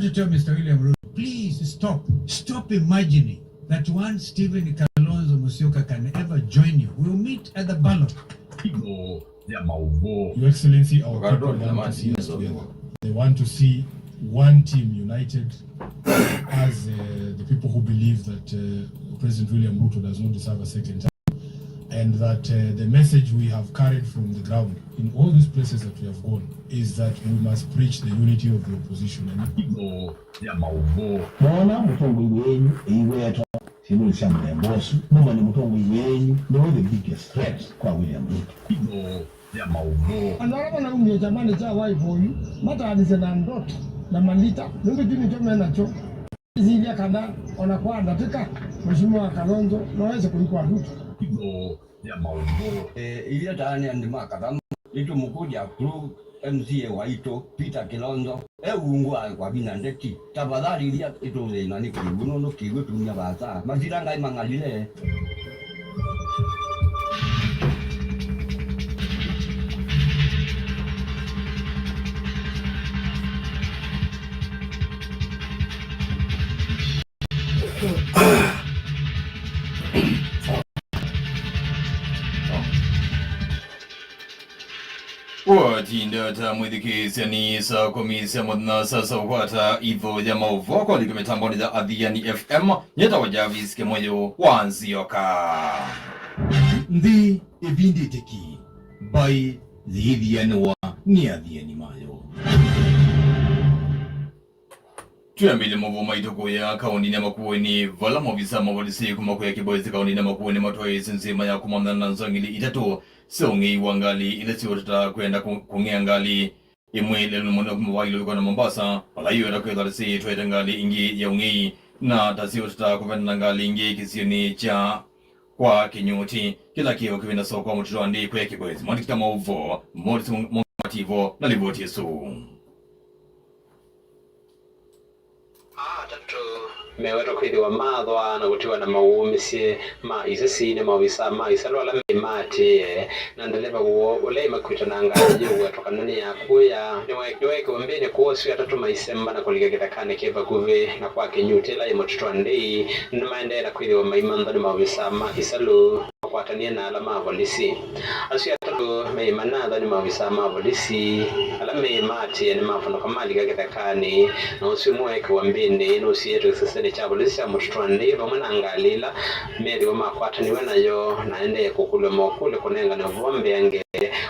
to tell Mr. William Ruto, please stop imagining that one Stephen Kalonzo Musyoka can ever join you. We'll meet at the ballot. Your Excellency, our people want to see us together. They want to see one team united as the people who believe that President William Ruto does not deserve a second term, and that the message we have carried from the ground in all these places that we have gone is that we must preach the unity of the opposition. The biggest threat kwa William Ruto. Anaona unye jamani cha wife huyu mata alisema ndoto na malita ndio jini chome nacho zilia kada onakuwa nataka mheshimiwa Kalonzo naweza kuliko Ruto ile tani andima kadam litu mukuja pro MCA waito Peter Kilonzo ungwa kwa binandeki tafadhali ilia ito nani kibuno no kigo tunya baza maziranga imangalile Watinda tamwithikisya ni saa kumi cia muthina sasa ukwata itho ya mauvoko kwandika mitamboni ya Adhiani FM nyeta wajavisike moyo wa Nzioka Ndi evinditeki by Adhiani wa ni Adhiani mayo tuyambile muvuma itoko ya kaunti ya Makueni vala movisa mavolisi kumakuya kiboezi kaunti ya Makueni matwaisi nzima ya kumandana nzangili itatu songi wangali ile siotata kwenda kungiangali imwe lelo mwana kumwailo kwa Mombasa wala hiyo ndakwenda risi twete ngali ingi ya ungi na tasiotata kwenda ngali ingi kisioni cha kwa kinyoti kila kio kivenda soko mutiro andi kwa kiboezi mwandikita mauvo motivo na livoti yesu meweto kwithiwa mathwa na gutiwa na maumisye ma isesine mawisa ma isalwala mati na ndeleva wo ulei makwita nanga jiwe tokanani ya kuya niweke wambene kuosu ya tatu maisemba na kuliga kitakane keva kuve na kwa kinyutela ya motutwa ndei na maendera kwithiwa maimandha na mawisa ma isalu kwatania na alama avolisi asu ya tatu meimanadha ni mawisa ma avolisi alame mati ni mafuno kamali kitakane na usu mweke wambene na usu yetu sasene chabolisi ya motutwande vamwana angalila meri wa makwataniwe nayo naende kukule mokule kunenga na vombe yange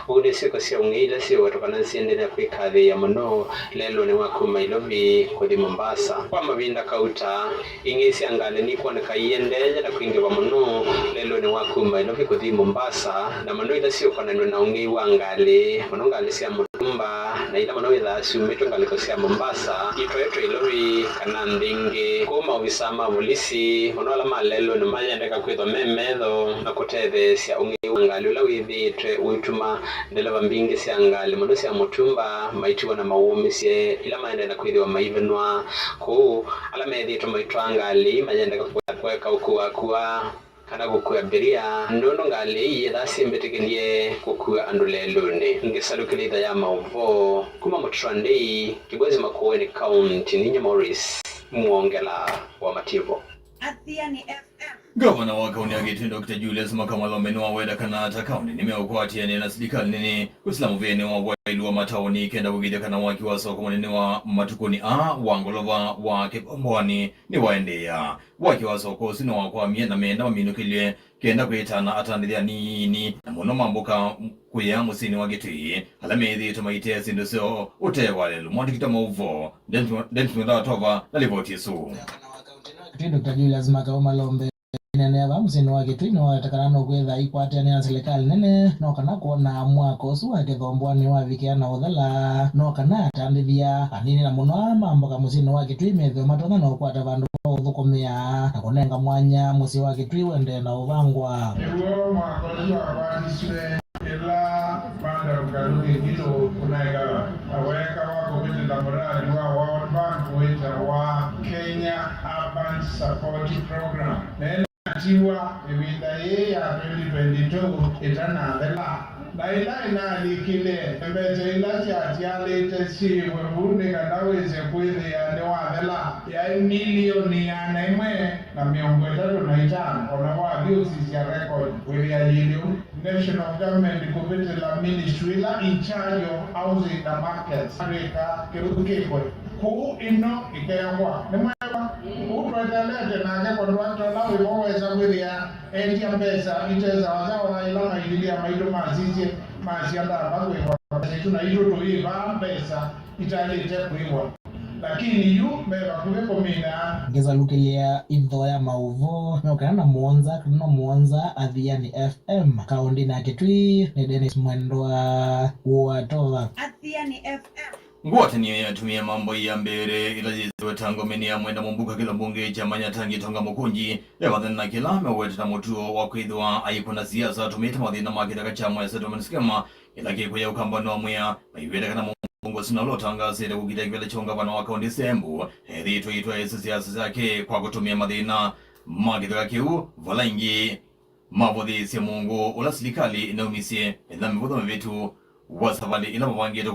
udi siko siya ungeila siya watokana siendele kwikadhi ya mano lelo ni wakuma ilobi kodi Mombasa kwa mabinda kauta ingesi angale ni kwa nakaiyendele na kuingi wa mano lelo ni wakuma ilobi kodi Mombasa na mano ila siya kwa nanu na ungi wa angale mano ngale siya Mutumba na ila mano ila asiumetu ngale kwa siya Mombasa ito yetu ilobi kanandinge kuma uvisama vulisi mano ala malelo ni maya ndeka kwitho memedho na kuteve siya ungi wa angale ula withitwe uituma ndeleva mbingi siya angali mondo siya Mutumba maitiwa na maumisye ila maende na kwithiwa maivenwa ku ala methitwa maitwa angali mayende kweka ukuwa kana gukua beria ndono ngali yetha simbetikilie kukua andulelune ngisalukilitha ya mauvo kuma Mutwande Kibwezi Makueni County ninyi Morris muongela wa Mativo Adhiani FM. Gavana wa kaunti ya Githurai Dr. Julius Makamalo amenua weda kana kaunti nimeokwatia na serikali nini kuislamu vene wa wailu wa mataoni kenda kugida kana waki wa soko munene wa matukoni wangolova wa kepambwani ni waendea waki wa soko sino wa kwa mienda menda waminukile kenda kuitana atandithia nini na muno mamboka kuya musini wa Githurai alamethi tumaite sindu sio utewa lelu mwandikita mauvo dentumela tova na livoti yesu Dr. Julius Makamalo nene ava musini wa Githurai no watakana no kwetha ikwate na serikali nene no kana kuona mwako usu akithombwani wa vikiana uthala no kana atandithia anini na muno mamboka musini wa Githurai metho matona no kwata vandu uthukumia na kunenga mwanya musi wa Githurai wende na uvangwa ewo makono abandiswe ila banda ukaruke kilo kunaiga aweka wako vile la mradi wa World Bank wita wa Kenya Urban Support Program tiwa ibinda ye ya 2022 itana thela na ila inalikile mbete ila chatiale tesiwe bunde kadaweze kwithe ya ndewathela ya milioni ya naimwe na miongo itatu na itano ona wa diocese ya record with ya yilio national government kubitila ministry la in charge of housing and markets Africa kirukikwe ku ino ikayangwa nemweba utwetelete nake kondwatola wiboweza kwithia etia mbesa iteza wazawa ilona ililia maido mazizie mazianda bagwe tuna hiyo tuiva mbesa italete kuiwa lakini yu meba kuwepo mina ngeza lukilia idho ya mauvo mekana na Mwanza Athiani FM kaundi na Kitui ni Dennis Mwendwa Watova Athiani FM Ngwate ni yatumia mambo ya mbere ilajiziwe tango meni ya mwenda mumbuka kila mbunge cha manyatangi tonga mukunji ya madhani na kila mewete na mutuo wa kuidhwa ayikuna siasa tumita madhina makitaka chama ya settlement skema ila kiko ya ukambano wa mwea maiwete kana mbungo sinalotanga sere kukita kivele chonga wana waka undi sembu hedhi tuitwa esi siasa zake kwa kutumia madhina makitaka kiu vala ingi mavodhi siya mungu ula silikali inaumisie edhami vodha mevetu wasavali ila mwangeto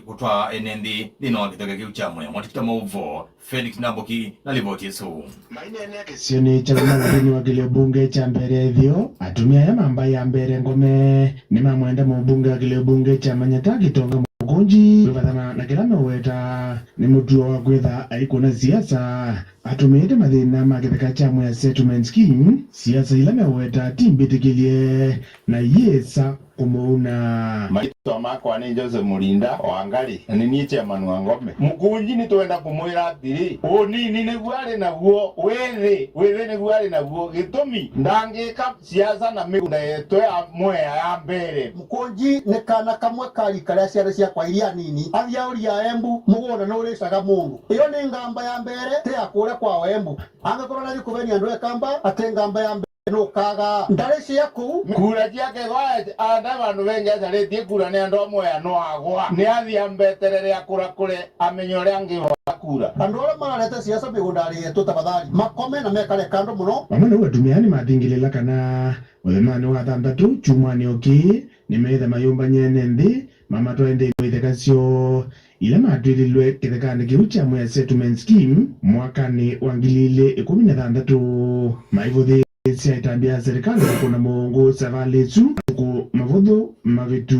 kutwa enendi lino wakitaka kiuchamwe mwatikita mauvo Felix Naboki na Livoti Yesu mainene akisioni chakuna wadini wakile bunge cha mbere hivyo atumia ya mamba ya mbere ngome ni mamwenda mbunge wakile bunge cha manyataki tonga mukunji wivathana na kila meweta ni mutuo wa kwetha aikuna siasa atumite mathina makitheka chamwe ya settlement scheme siasa ila meweta timbitikilie na yesa kumuuna maitwa makwa ni Joseph Mulinda Wangari ni niye chairman wa ngome mukunji ni twenda kumwira atiri onini niguo ari naguo wethe niguo ari naguo gitumi ndangika siasa na migunda yetu ya mwea ya mbere mukunji ni kana kamwe kari karia ciana ciakwa iria nini athiauria Embu mugunda no uricaga mundu iyo ni ngamba ya mbere te akure kwa Embu angakorwo na gikuveni andu ekamba ate ngamba ya no kaga ndare ciaku kura ciake gwa anda bandu bengi acaretie kura ni andu amwe no agwa ni athia mbeterere akura kure amenyo ria ngirwa kura andu ara mararete siasa migundari yetu tafadhali makome na mekare kando muno mama no watumiani mathingilila kana wemani wa thandatu chumani oki ni metha mayumba nyene nthi mama twende ithekasio ila matwililwe kithekani kiu cha mwe settlement scheme mwakani wa 2016 maivuthi sia itambia serikali kuna mongo savaletu ku mavudhu mavitu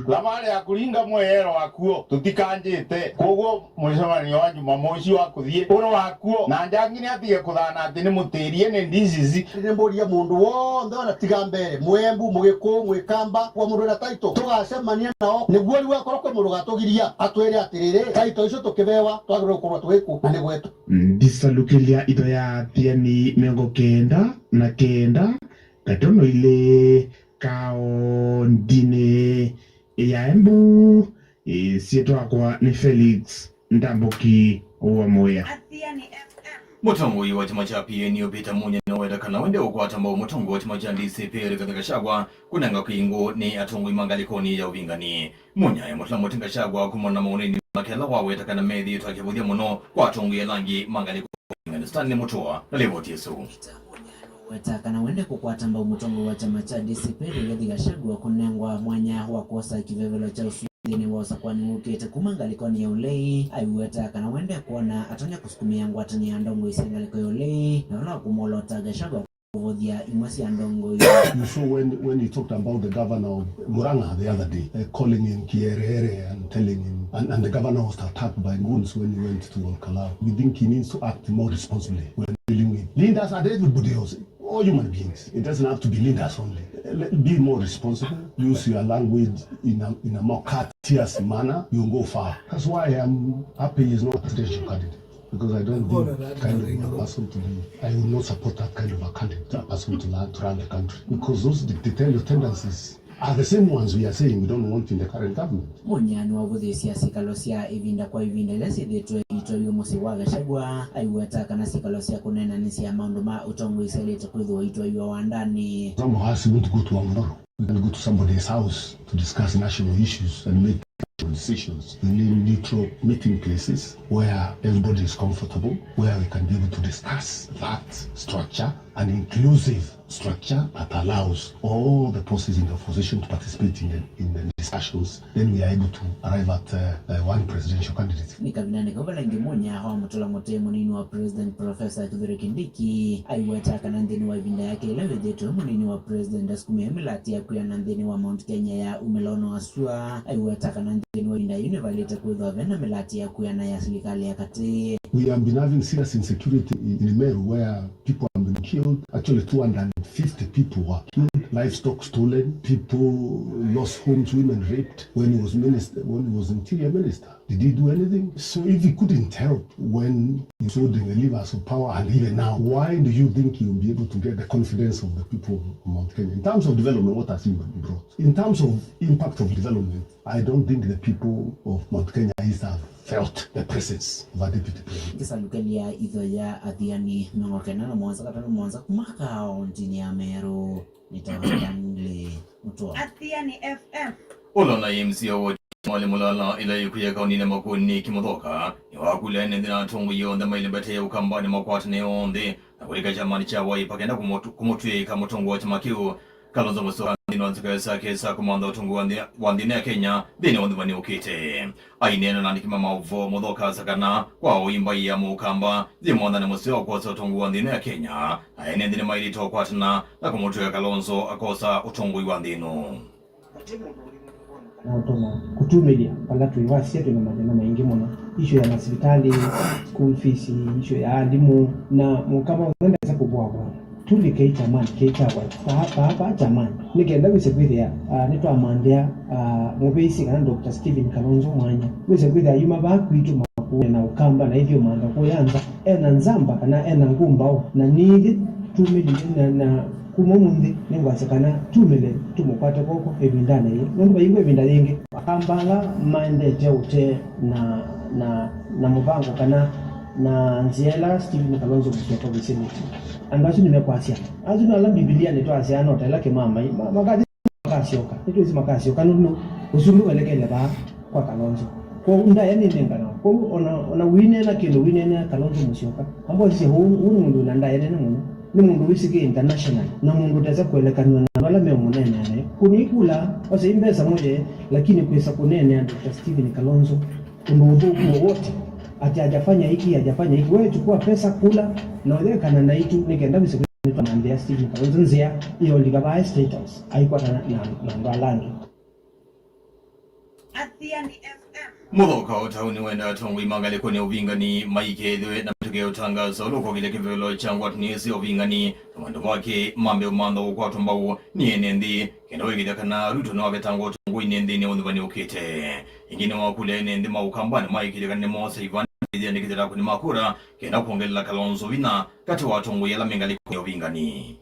lamari akuringa mwero akuo tutikanjite kogo mwishamani wa Jumamosi wa kuthie uro akuo na njangini atige kuthana ati ni mutirie ni ndizizi ni mboria mundu wothe ona tiga mbere Mwembu Mugiku Mwikamba kwa mundu na taito tugacemania nao niguo riu akorwo kwe mundu gatugiria atwire atiriri taito icio tukibewa twagirwo kurwa twiku na ni gwetu ndisalukilia itho ya Athiani 99 katono ile kaondine ya Embu sieto akwa ni Felix Ndamboki wa Moya Athiani FM Mutongo wa chama cha PNU Peter Munya na wenda kana wende ukwata mbao mutongo wa chama cha DCP katika shagwa kunanga kuingo ni atongo imangalikoni ya uvingani Munya ya mutla mutinga shagwa kumona mauneni makela wawe takana methi twakivudia muno kwa atongo ya langi mangalikoni Stanley Mutua na Livoti Yesu wetakana wende kukwata mbao mutongo wa chama cha DCP Rigathi Gachagua kunengwa mwanya wa kosa kivevelo cha usini wosa kwani ukete kumangalikoni ya ulei aiwetakana wende kuona atonya kusukumia ngwatani ya ndongo isengaliko ya ulei na wala kumolota Gachagua kuvodhia imwesi ya ndongo ya You saw when he talked about the governor of Murang'a the other day, calling him Kierere and telling him, and the governor was attacked by goons when he went to Olkalau. We think he needs to act more responsibly when dealing with leaders and everybody else, all human beings. It doesn't have to be leaders only. Be more responsible, use your language in a more courteous manner, you'll go far. That's why I'm happy he's not a presidential candidate. Because I don't think that kind of a person to be, I will not support that kind of a candidate, that person to run the country. Because those dictatorial tendencies are the same ones we are saying we don't want in the current government. Munyani wa vuthi sikalosia ivinda kwa ivinda lesi dhitwe itoyo musi wa Gachagua aiwetaka na sikalosia kunena nisi ya maundu ma utongo iselete kuidhuwa itoyo wa ndani. Some of us want to go to Amandoro. We can go to somebody's house to discuss national issues and make decisions. We need neutral meeting places where everybody is comfortable, where we can be able to discuss that structure, an inclusive structure that allows all the forces in the opposition to participate in the discussions. Then we are able to arrive at one presidential candidate. Nikabinane govala ngimunya hawa mutula mote munini wa President Professor Kithure Kindiki aiweta kanandini wa ibinda yake lewe deto munini wa President askume milati ya kuya nandini wa Mount Kenya ya umelono asua aiweta kanandini wa ibinda univalita kuwa vena milati ya kuya na ya serikali ya kati. We have been having serious insecurity in Meru where people have been killed. Actually 250 people were killed, livestock stolen, people lost homes, women raped when he was interior minister. Did he do anything? So if he couldn't help when he showed the levers of power and even now, why do you think he will be able to get the confidence of the people of Mount Kenya? In terms of development, what has he brought? In terms of impact of development, I don't think the people of Mount Kenya have felt the presence of a deputy president. Kisa lukelia idho ya adhiani mengokena na mwanza katano mwanza kumaka ontini ya Meru nitawangle mutua. Adhiani FM. Olona MCO Mwale mulala ila yukuya kauni na makuni kimodhoka ni wakule nende na tungu yonda mailibete ya ukambani makwata ne onde na kulika chamani cha wai pakenda kumutue kama tungu wa chamakiu Kalonzo Musyoka ndino anzika sake sa kumanda utungu wandine ya Kenya dini wandivani ukite ainena na nikimama uvo modhoka sakana kwa uimba ya mukamba zimwanda na Musyoka kwa sa utungu wandine ya Kenya aine ndine mailito kwa tana na kumutue Kalonzo akosa utungu wandino na utoma kutumedia pala tuiwasia tuna majana mengi mona issue ya hospitali school fees issue ya alimu na mukama wenda sapo bwa tuli keita man keita kwa hapa jamani nigenda bisebithia nito amandea ngobisi kana Dr. Stephen Kalonzo Mwanya bisebithia yuma ba kwitu makuwe na ukamba na hivyo manda kuyanza ena nzamba kana ena ngumbao na nidi tumedia na kumumundi ningwasekana tumele tumukwate koko ebindana ye nongo bayingwe ebinda yenge akambala mande jeute na mubango kana na nziela Stephen Kalonzo Musyoka vicinity andacho nimekwasia azuna la Biblia neto asiano tela ke mama magadi makasioka neto isi makasioka nuno usulu elekele ba kwa Kalonzo ko unda yani ndengana ko ona winena kilo winena Kalonzo Musyoka ambo si mundu nanda yene ni mundu wisike international na mundu taza kuelekanwa na wala memunene naye kunikula wase imbesa moje lakini kuisa kunene ya Dr. Stephen Kalonzo undudu wote ati hajafanya hiki wewe chukua pesa kula na wewe kana na itu nikaenda bisikuwa tunaambia Stephen Kalonzo nzia hiyo ligaba status haikuwa na mbalani Adhiani FM. Mudhoka utauni wenda tongwi mangali kwenye uvingani maike dhwe na mtukeo tangazo loko kile kivelo changu atunisi uvingani mwendo wake mambe umando kwa tumbao ni enendi kendo wikida kana ruto na waketango tongwi nendi ni undhuvani ukite ingine wakule enendi maukambani maike dhwe kane mosa ivani dhia nikitera kuni makura kenda kuongelela Kalonzo vina kati watongwi yala mengali kwenye uvingani.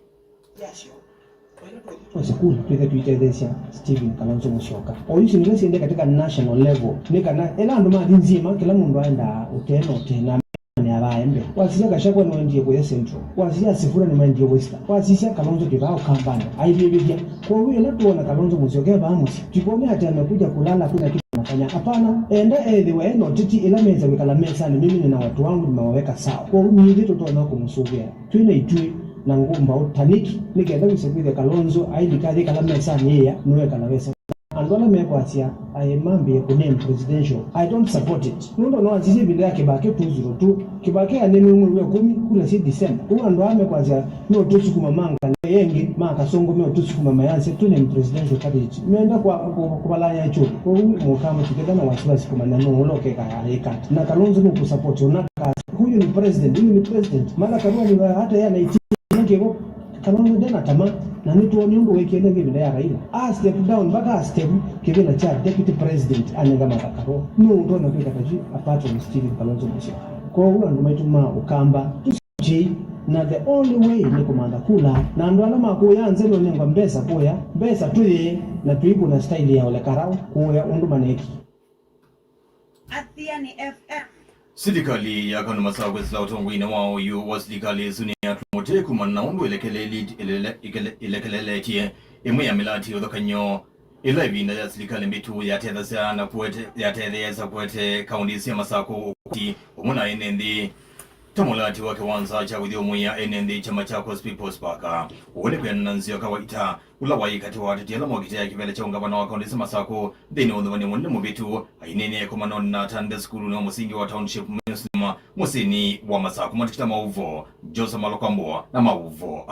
Sikuli tuweze tuitethesia Stephen Kalonzo Musyoka oyusi nilesiende katika national level nikana ela ndo mali nzima kila mundu aenda utena ni abaembe wasisia kashakwa no ndiye kwa central wasisia sifura ni ndiye western wasisia Kalonzo kibao kampani aibibia kwa hiyo la tuona Kalonzo Musyoka bamusi tukone hata amekuja kulala kuna kitu anafanya hapana enda the no titi ila meza wekala mesa ni mimi na watu wangu nimewaweka sawa kwa hiyo mimi ndio tunaona kumsugea twine itui na ngumba utaniki nigenda bisekuze Kalonzo aidikali kala mesa niya nowe kala wesa andwala mekwasia ayemambie kuneme presidential I don't support it ndo no azije bila yake bake 202 kibake anene umwe 10 kula si December kwa ndo amekwasia no tosi kumamanga yenge maka songo me tosi kumama yanse tune presidential candidate menda kwa kubalanya hicho kwa hiyo kama tukidana wasiwasi kwa maneno uloke ka na Kalonzo no kusupport una huyu ni president mara kama hata yeye anaiti ngebo Kalonzo dena tama na nitu onyungu wekende ngibida ya Raila step down baka step kibela cha deputy president anenga matakaro no ndo na kwenda kaji apart from Stephen Kalonzo Musyoka kwa hiyo ndo maituma ukamba tusi na the only way ni komanda kula na ndo alama ko yanze no nyangwa mbesa tuye na tuibu na style ya ole karao kuya undu maneki Adhiani FM. Serikali ya kanu masawe sila utongu ina wao yu wa serikali zuni ya tumoteku manna undu ilekelele tie emu ya milati udhakanyo ila ibinda ya serikali mbitu yatethasya na kuete yatethesa kuete kaunti cia Masako kuti umuna enendi tamulati wake wanza cha withio muya enendi chama Machakos People's Park uone kwena nzio kawaita ula waikati wa tatiala mwakite ya kivele cha ungabana wa kaunti cia Masako deni ondhwani mwende mubitu ainene kumanon na tande skulu na musingi wa township Muslim musini wa Masako matikita mauvo Jose Malokambo na mauvo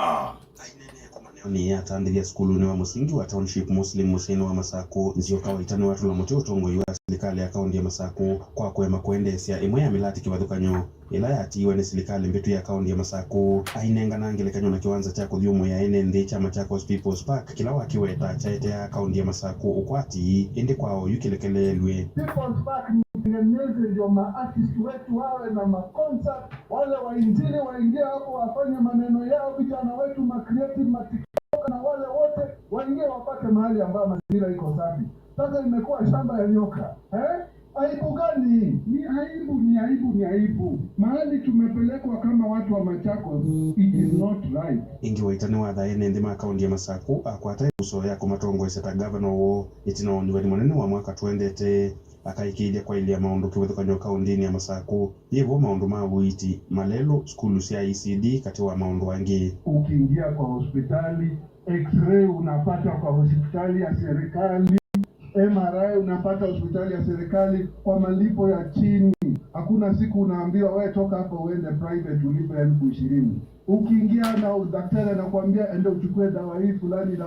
ni atandithia skulu ni wa musingi wa township Muslim musini wa Masako nzio kawaita ni watu la mutio utongo iwa serikali ya kaunti ya Masako kwa kwema kuendesya imwe ya milati kivathukanyo ila yatiwe ni serikali mbitu ya kaunti ya Masako ainenga na ngelekanyo na kiwanza cha kuthiumu ya enendi cha Machakos People's Park kila wakiweta chaite ya kaunti ya Masako ukwati indi kwao yukelekelelwe People's Park nitengeneze ndio maartist wetu wawe na maconcert, wale wainjili waingie hapo wafanye maneno yao, vijana wetu macreative matiktoka na wale wote waingie wapate mahali ambapo mazingira iko safi. Sasa imekuwa shamba ya nyoka. Aibu gani? Ni aibu. Mahali tumepelekwa kama watu wa Machakos, it is not right. Ingi waitani wa dhaene ndima kaunti ya Masako akwata uso ya kumatongo iseta governor wo itino niwani mwanene wa mwaka tuendete akaikidia kwa ili ya maundu kiwethukanyo kaunti ya Masako yevo maundu mawiti malelo skulu cia ECD kati wa maundu wangi. Ukiingia kwa hospitali x-ray unapata kwa hospitali ya serikali, MRI unapata hospitali ya serikali kwa malipo ya chini. Hakuna siku unaambiwa wewe toka hapo uende private ulipe 20,000. Ukiingia na daktari anakuambia ende uchukue dawa hii fulani,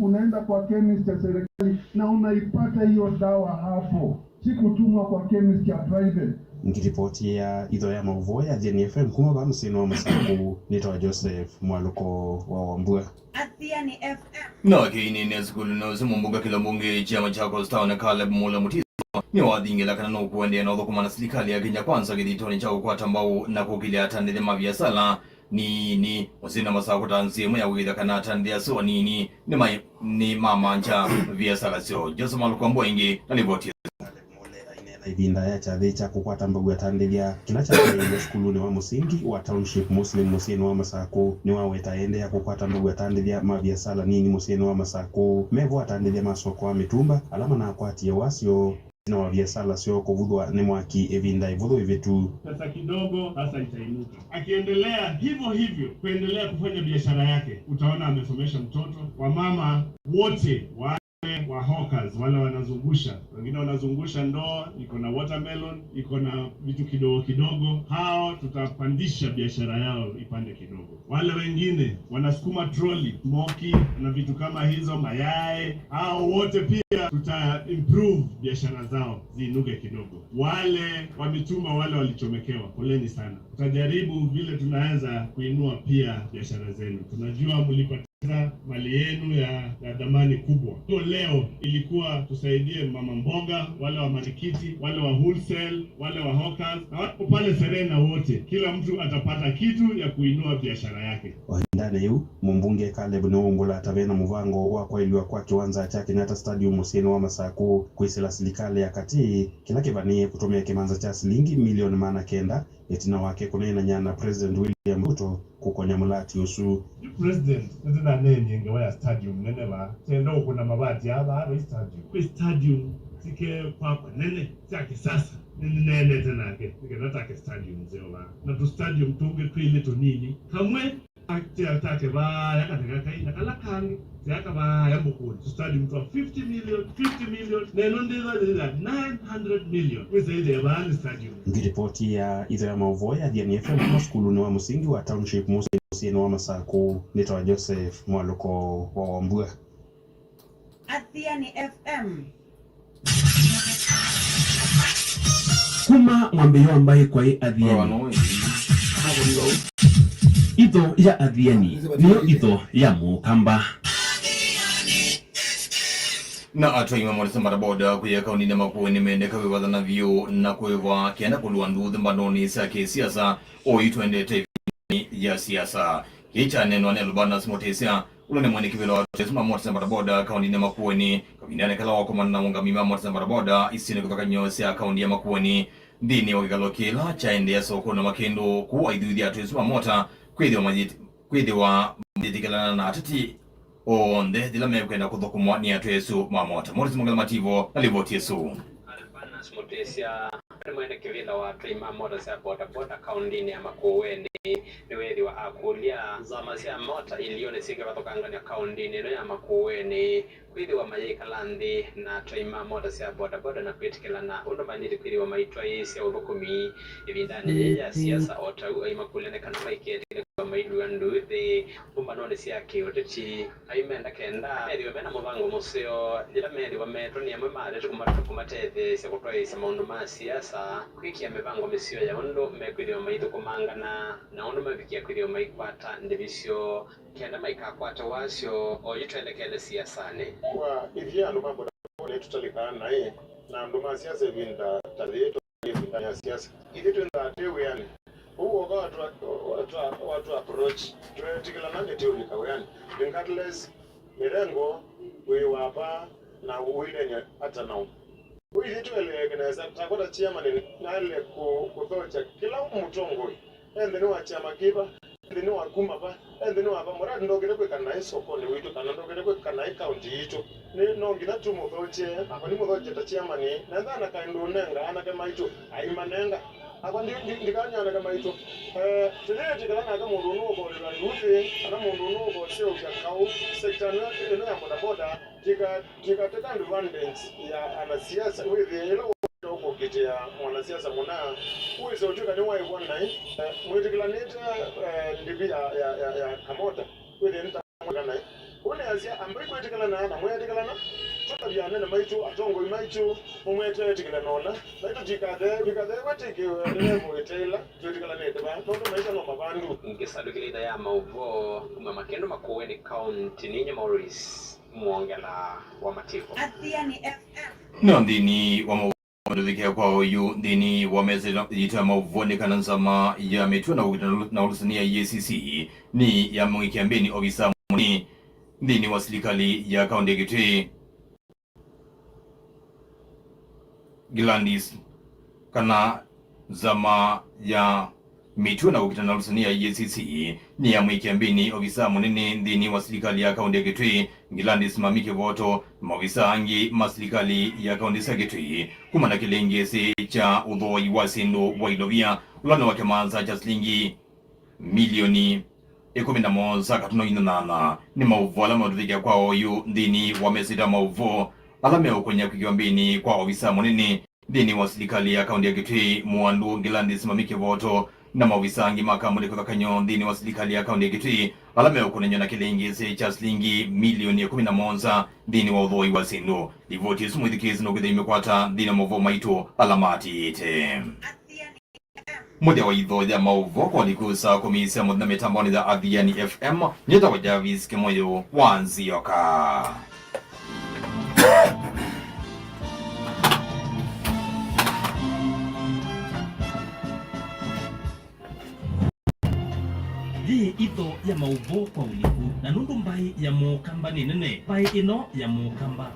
unaenda kwa chemist ya serikali na unaipata hiyo dawa hapo. Sikutumwa kwa chemist ya private. Ngiripoti ya idho ya mauvo ya JNFM kuma ba msino wa Masako nitwa Joseph Mwaluko wa Wambua. Athiani FM. No kini ne skulu no zimumbuga kila mbunge cha Machakos Town Caleb Mula Mutiso ni wadhingila kana no kuende na kumana serikali ya Kenya Kwanza giditoni cha ukwata mbao na kukilia tandile mabiasala ni wasina Masako tanzimo ya wida kana tandia so ni mama ncha biasala sio Jose Malokambo ingi na ripoti ibinda ya chadhi cha kukwata mbagu ya tandilia kila chadhi ya skulu ni wa musingi wa township Muslim musini wa Masako ni wa wetaende ya kukwata mbagu ya tandilia mabiasala nini musini wa Masako mevo wa tandilia masoko wa mitumba alama na akwati ya wasio na wa biasala sio kuvudwa ni mwaki evinda ivudhu hivitu pesa kidogo hasa itainuka. Akiendelea hivyo kuendelea kufanya biashara yake, utaona amesomesha mtoto. Wamama wote wa hawkers wale wanazungusha, wengine wanazungusha ndoo, iko na watermelon, iko na vitu kidogo, hao tutapandisha biashara yao ipande kidogo. Wale wengine wanasukuma trolley, smoky na vitu kama hizo, mayai, hao wote pia tuta improve biashara zao ziinuke kidogo. Wale wa mitumba, wale walichomekewa, poleni sana. Tutajaribu vile tunaweza kuinua pia biashara zenu. Tunajua mlipata mali yenu ya dhamani kubwa. So leo ilikuwa tusaidie mama mboga, wale wa marikiti, wale wa wholesale, wale wa hawkers, na watu pale Serena wote. Kila mtu atapata kitu ya kuinua biashara yake. Ndani yu mbunge Caleb Noumbula tavena muvango wa kwa iliwa kwa kiwanza cha Kenyatta Stadium musini wa Masako kuisila serikali ya kati kila kivanie kutumia kimanza cha shilingi milioni 900 etina wake kunena nyana President William Ruto kukonya mulati usu President ndio nene ngewa stadium nene ba tendo kuna mabati hapa stadium sike kwa nene cha kisasa nene tena ke nataka stadium zewa na tu stadium tunge kwile to nini kamwe atake ba yakataka kai nakalakangi yakaba yambukuni stadium to 50 million neno ndizo 900 million wizaide ba stadium. Ngiripoti ya idho ya mauvo ya JNFM kwa skulu ni wa musingi wa township musini wa Masako nitwa Joseph Mwaluko wa Wambua. Athiani FM. Kuma mwambeyo ambaye kwa Athiani idho ya Athiani niyo idho ya Mukamba na atwaima mwalisa maraboda kuya kaunti na makuwe mendeka wiwadha na vio na kuewa kiana kuluwa nduthi mbanoni sa kisiasa oitwende tevini ya siasa kicha neno ane Lubanas Motesia ulone mwene kivilo wa tesima mwalisa maraboda kaunti na makuwe ni kabindane kala wakomana na mungamima mwalisa maraboda isini kutoka nyosi ya kaunti ya makuwe ni ndini wa kikalo kila chaende ya soko na makendo kuwa idhuthi ya tesima mota kwede wa majitikala na atati onde dilame kwenda kuthokumwa ni atwesu mamota Morris Mugalamativo alivoti Yesu Albanas Mutesia mwene kivila wa Trima Mota sia boda kaundini ya Makueni ni wedi wa akulia zama sia mota ilione sige watokangani ya kaundini no ya Makueni kwili wa mayika landi na Trima Mota sia boda na kwitikila na undomaniri kwili wa maitwa isi ya udhukumi ibindani ya siasa otau ay makulene kanfaike kwa maidu anduthi umbanone siya kiyotechi aimenda kenda meri wamena mubango museo jila meri wametoni ya mwemare tukumatete siya kutoa isa maundu maa siasa kwiki ya mebango misio ya undo mekwili wa maidu kumangana na undo mabikia kwili wa maikwata ndivisio kenda maikakwata wasio o yutwende kende siyasane kwa ivya ndo mambo na tutalikana na yeye na ndo maa siasa vinda tadhieto vinda ya siasa hivi tuenda tewe yani huo watu approach tunatikila nande teori kawani regardless mirengo wewe hapa na uile hata nao wewe tuele kanaweza takota chairman na ile kuthocha kila mtongo ende ni wa chama kiba ende ni wa kuma ba ende ni wa ba mora ndogere kwa kana soko ni wito kana ndogere kwa kana county hito ni nongina tu muthoche apa ni muthoche ta chairman na ndana kaendo nenga ana kama hito aimanenga apa ndikanyana kama hito tulete kana kama mundu nuko la yuthi ana mundu nuko sio yakau sector eno ya boda tika advantage ya anasiasa wewe yelo huko kiti ya mwanasiasa mwana uwezo utuka ni wai one night mwetikila neta ndibi ya kamota wewe nita mwana one azia ambaye mwetikila na mwetikila na tota bya nene maitu atongo imaitu mumwete tikila nona naito tikade watike mwetela tikila neta ba toto maisha no babandu ngisadukilida ya mauvo kuma makendo Makueni county ninye Morris Mwongela wa Mativo Athiani FM Nandini wa Mwadudhikia kwa huyu ndini wameze jita mauvone kananzama ya metua na ulusania EACC ni ya mwikiambeni obisa mwini ndini wa serikali ya kaunti Kitui Glandis kana zama ya mitu na ukitana lusania EACC ni ya mwikiambeni obisa mwini ndini wa serikali ya kaunti Kitui Glandis mamike voto mawisa angi maserikali ya kaunti Kitui kumana kilengesi cha udhoi wa sindu wa ilovia ulano wake maanza cha shilingi milioni 11 katuno inanana ni mauvo alama udhikia kwa oyu ndini wamesida mauvo alame ukonya kukiwambini kwa obisa mwini ndini wa serikali ya kaunti Kitui muandu Glandis mamike voto na mawisangi makamu liko kanyo ndini wa serikali ya kaunti Kitui alame ukunenyo na kilengezi cha shilingi milioni 11 ndini wa udhoi wa sindu livoti sumu idhikizi no kidhi imekwata ndini mauvo maito alamati ite mudia wa idho ya mauvo kwa likusa komisia mudna metamboni za Athiani FM nyeta wa Javis Kemoyo Wanzioka Hii ito ya mauvo kwa uliku na nundu mbai ya mukamba ni nene pai ino ya mukamba